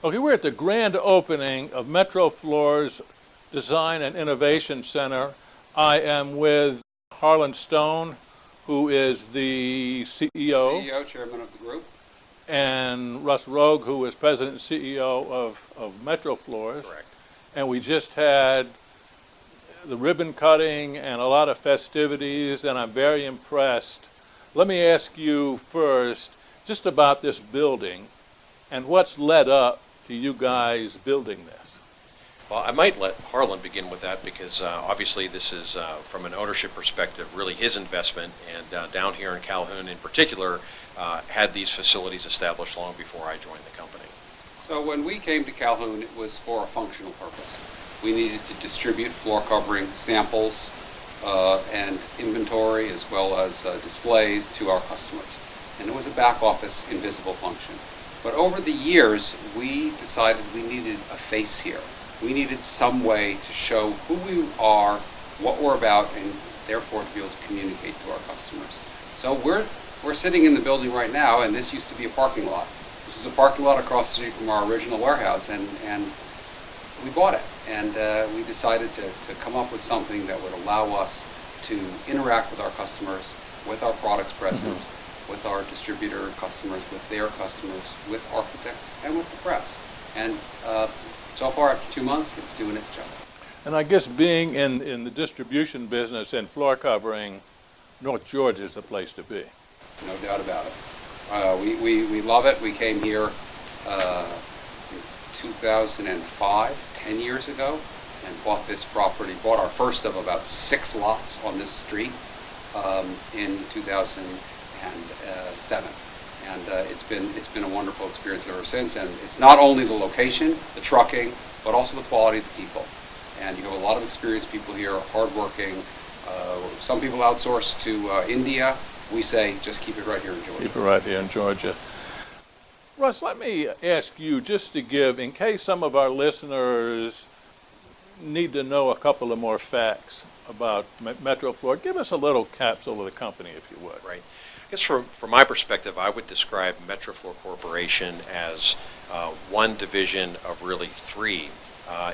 Okay, we're at the grand opening of Metroflor's Design and Innovation Center. I am with Harlan Stone, who is the CEO. CEO, chairman of the group. And Russ Rogg, who is president and CEO of Metroflor. Correct. And we just had the ribbon cutting and a lot of festivities, and I'm very impressed. Let me ask you first just about this building and what's led up to you guys building this. Well, I might let Harlan begin with that because obviously this is, from an ownership perspective, really his investment, and down here in Calhoun in particular, had these facilities established long before I joined the company. So when we came to Calhoun, it was for a functional purpose. We needed to distribute floor covering samples and inventory as well as displays to our customers. And it was a back office invisible function. But over the years, we decided we needed a face here. We needed some way to show who we are, what we're about, and therefore to be able to communicate to our customers. So we're sitting in the building right now, and this used to be a parking lot. This was a parking lot across the street from our original warehouse, and we bought it. And we decided to come up with something that would allow us to interact with our customers, with our products present, with our distributor customers, with their customers, with architects, and with the press. And so far, after 2 months, it's doing its job. And I guess being in the distribution business and floor covering, North Georgia is the place to be. No doubt about it. We love it. We came here in 2005, 10 years ago, and bought this property, bought our first of about 6 lots on this street in 2007. And it's been a wonderful experience ever since. And it's not only the location, the trucking, but also the quality of the people. And you have a lot of experienced people here, hardworking. Some people outsource to India. We say, just keep it right here in Georgia. Keep it right here in Georgia. Russ, let me ask you just to give, in case some of our listeners need to know a couple of more facts about Metroflor, give us a little capsule of the company, if you would. Right. I guess from my perspective, I would describe Metroflor Corporation as one division of really 3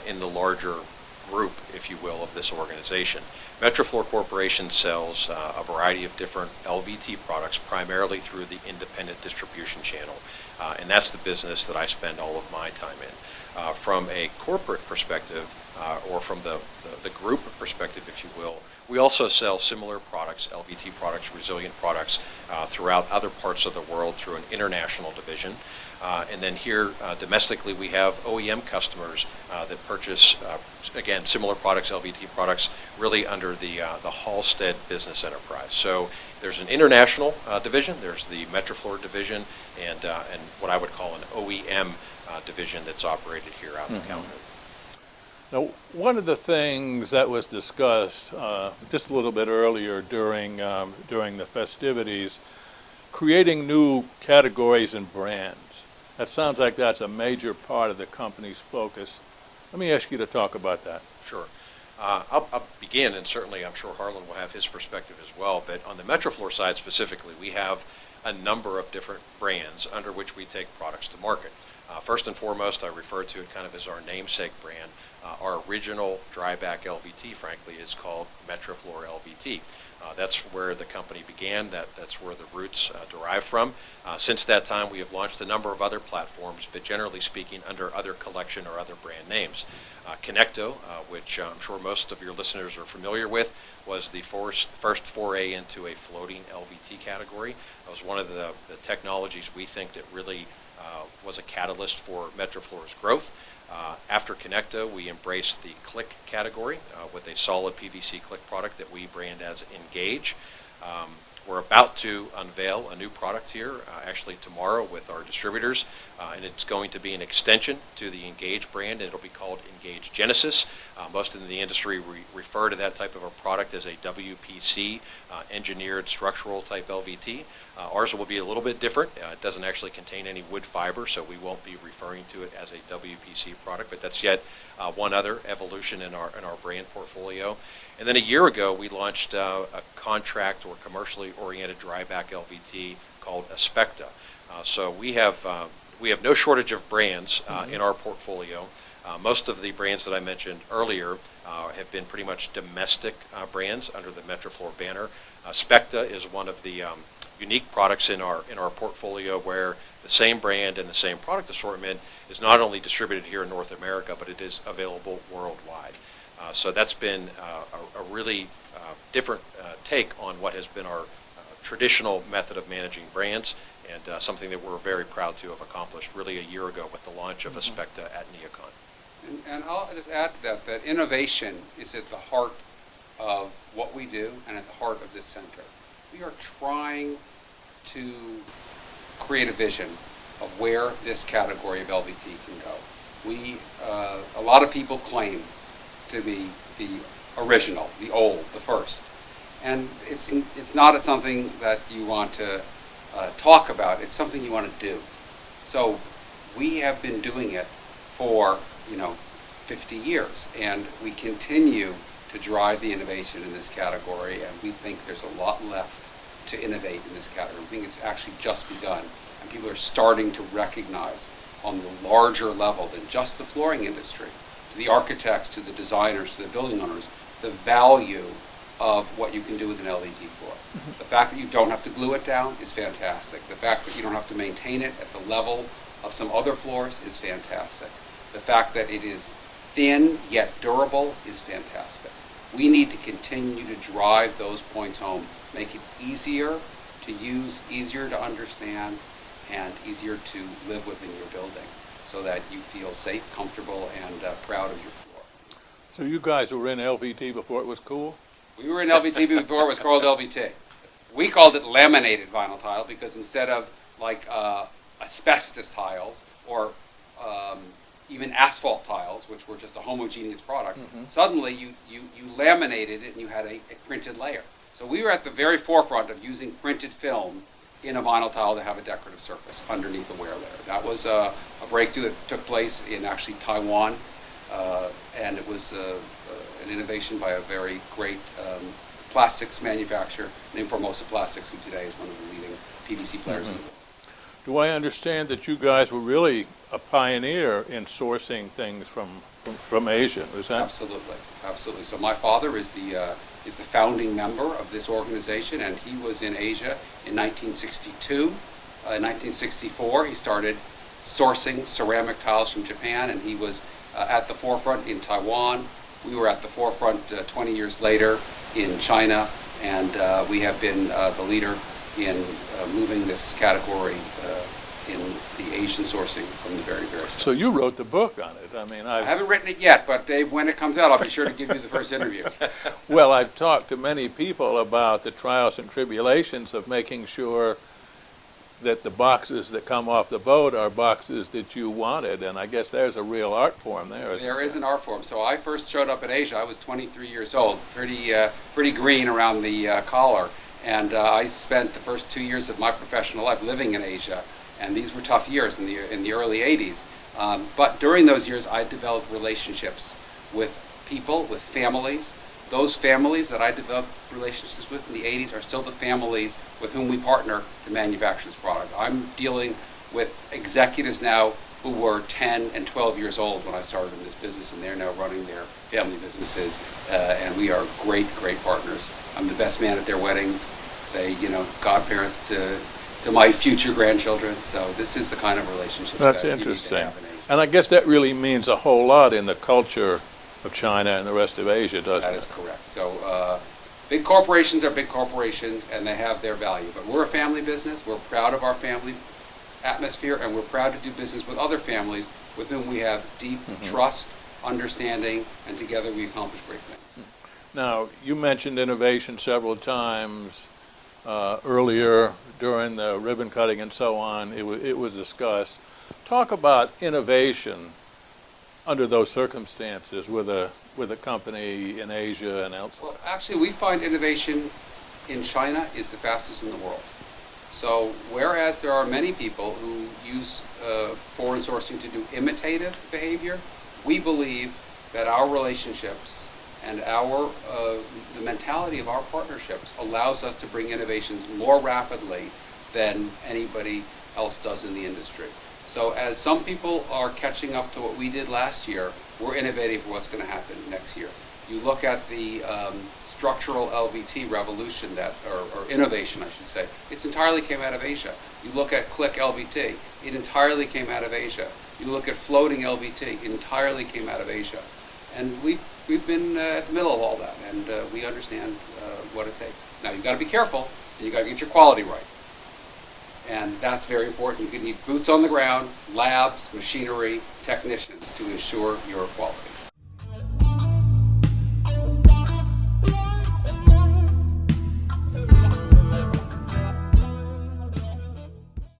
in the larger group, if you will, of this organization. Metroflor Corporation sells a variety of different LVT products, primarily through the independent distribution channel, and that's the business that I spend all of my time in. From a corporate perspective, or from the group perspective, if you will, we also sell similar products, LVT products, resilient products, throughout other parts of the world through an international division. And then here domestically we have OEM customers that purchase, again, similar products, LVT products, really under the Halstead business enterprise. So there's an international division, there's the Metroflor division, and what I would call an OEM division that's operated here out in Calhoun. Now, one of the things that was discussed just a little bit earlier during the festivities, creating new categories and brands. That sounds like that's a major part of the company's focus. Let me ask you to talk about that. Sure. I'll begin, and certainly I'm sure Harlan will have his perspective as well, but on the Metroflor side specifically, we have a number of different brands under which we take products to market. First and foremost, I refer to it kind of as our namesake brand. Our original dryback LVT, frankly, is called Metroflor LVT. That's where the company began. That's where the roots derive from. Since that time, we have launched a number of other platforms, but generally speaking, under other collection or other brand names. Connecto, which I'm sure most of your listeners are familiar with, was the first foray into a floating LVT category. That was one of the technologies we think that really was a catalyst for Metroflor's growth. After Connecto, we embraced the click category with a solid PVC click product that we brand as Engage. We're about to unveil a new product here, actually tomorrow with our distributors, and it's going to be an extension to the Engage brand, and it'll be called Engage Genesis. Most in the industry refer to that type of a product as a WPC, engineered structural type LVT. Ours will be a little bit different. It doesn't actually contain any wood fiber, so we won't be referring to it as a WPC product, but that's yet one other evolution in our brand portfolio. And then a year ago, we launched a contract or commercially oriented dryback LVT called Aspecta. So we have we have no shortage of brands in our portfolio. Most of the brands that I mentioned earlier have been pretty much domestic brands under the Metroflor banner. Specta is one of the unique products in our portfolio where the same brand and the same product assortment is not only distributed here in North America, but it is available worldwide. So that's been a really different take on what has been our traditional method of managing brands, and something that we're very proud to have accomplished really a year ago with the launch of a Specta at Neocon. And I'll just add to that, that innovation is at the heart of what we do and at the heart of this center. We are trying to create a vision of where this category of LVT can go. A lot of people claim to be the original, the old, the first. And it's not something that you want to talk about, it's something you want to do. So we have been doing it for 50 years, and we continue to drive the innovation in this category, and we think there's a lot left to innovate in this category. We think it's actually just begun, and people are starting to recognize on the larger level than just the flooring industry, to the architects, to the designers, to the building owners, the value of what you can do with an LVT floor. Mm-hmm. The fact that you don't have to glue it down is fantastic. The fact that you don't have to maintain it at the level of some other floors is fantastic. The fact that it is thin yet durable is fantastic. We need to continue to drive those points home, make it easier to use, easier to understand, and easier to live within your building so that you feel safe, comfortable, and proud of your floor. So you guys were in LVT before it was cool? We were in LVT before it was called LVT. We called it laminated vinyl tile because instead of like asbestos tiles or even asphalt tiles, which were just a homogeneous product, suddenly you laminated it and you had a printed layer. So we were at the very forefront of using printed film in a vinyl tile to have a decorative surface underneath the wear layer. That was a breakthrough that took place in actually Taiwan, and it was an innovation by a very great plastics manufacturer named Formosa Plastics, who today is one of the leading PVC players in the world. Do I understand that you guys were really a pioneer in sourcing things from Asia? Is that? Absolutely, absolutely. So my father is the founding member of this organization, and he was in Asia in 1962. In 1964, he started sourcing ceramic tiles from Japan, and he was at the forefront in Taiwan. We were at the forefront 20 years later in China, and we have been the leader in moving this category in the Asian sourcing from the very, very start. So you wrote the book on it. I mean, I haven't written it yet, but Dave, when it comes out, I'll be sure to give you the first interview. Well, I've talked to many people about the trials and tribulations of making sure that the boxes that come off the boat are boxes that you wanted, and I guess there's a real art form there. There is an art form. So I first showed up in Asia. I was 23 years old, pretty green around the collar, and I spent the first 2 years of my professional life living in Asia, and these were tough years in the early 80s. But during those years, I developed relationships with people, with families. Those families that I developed relationships with in the 80s are still the families with whom we partner to manufacture this product. I'm dealing with executives now who were 10 and 12 years old when I started in this business, and they're now running their family businesses, and we are great, great partners. I'm the best man at their weddings. They, godparents to my future grandchildren. So this is the kind of relationship That's that interesting. you need to have in Asia. And I guess that really means a whole lot in the culture of China and the rest of Asia, doesn't it? That is correct. So big corporations are big corporations, and they have their value. But we're a family business. We're proud of our family atmosphere, and we're proud to do business with other families with whom we have deep trust, understanding, and together we accomplish great things. Now, you mentioned innovation several times earlier during the ribbon cutting and so on. It was discussed. Talk about innovation under those circumstances with a company in Asia and elsewhere. Well, actually, we find innovation in China is the fastest in the world. So whereas there are many people who use foreign sourcing to do imitative behavior, we believe that our relationships and the mentality of our partnerships allows us to bring innovations more rapidly than anybody else does in the industry. So as some people are catching up to what we did last year, we're innovating for what's going to happen next year. You look at the structural LVT revolution or innovation, I should say, it entirely came out of Asia. You look at click LVT, it entirely came out of Asia. You look at floating LVT, it entirely came out of Asia. And we've been at the middle of all that, and we understand what it takes. Now, you've got to be careful, and you've got to get your quality right. And that's very important. You need boots on the ground, labs, machinery, technicians to ensure your quality.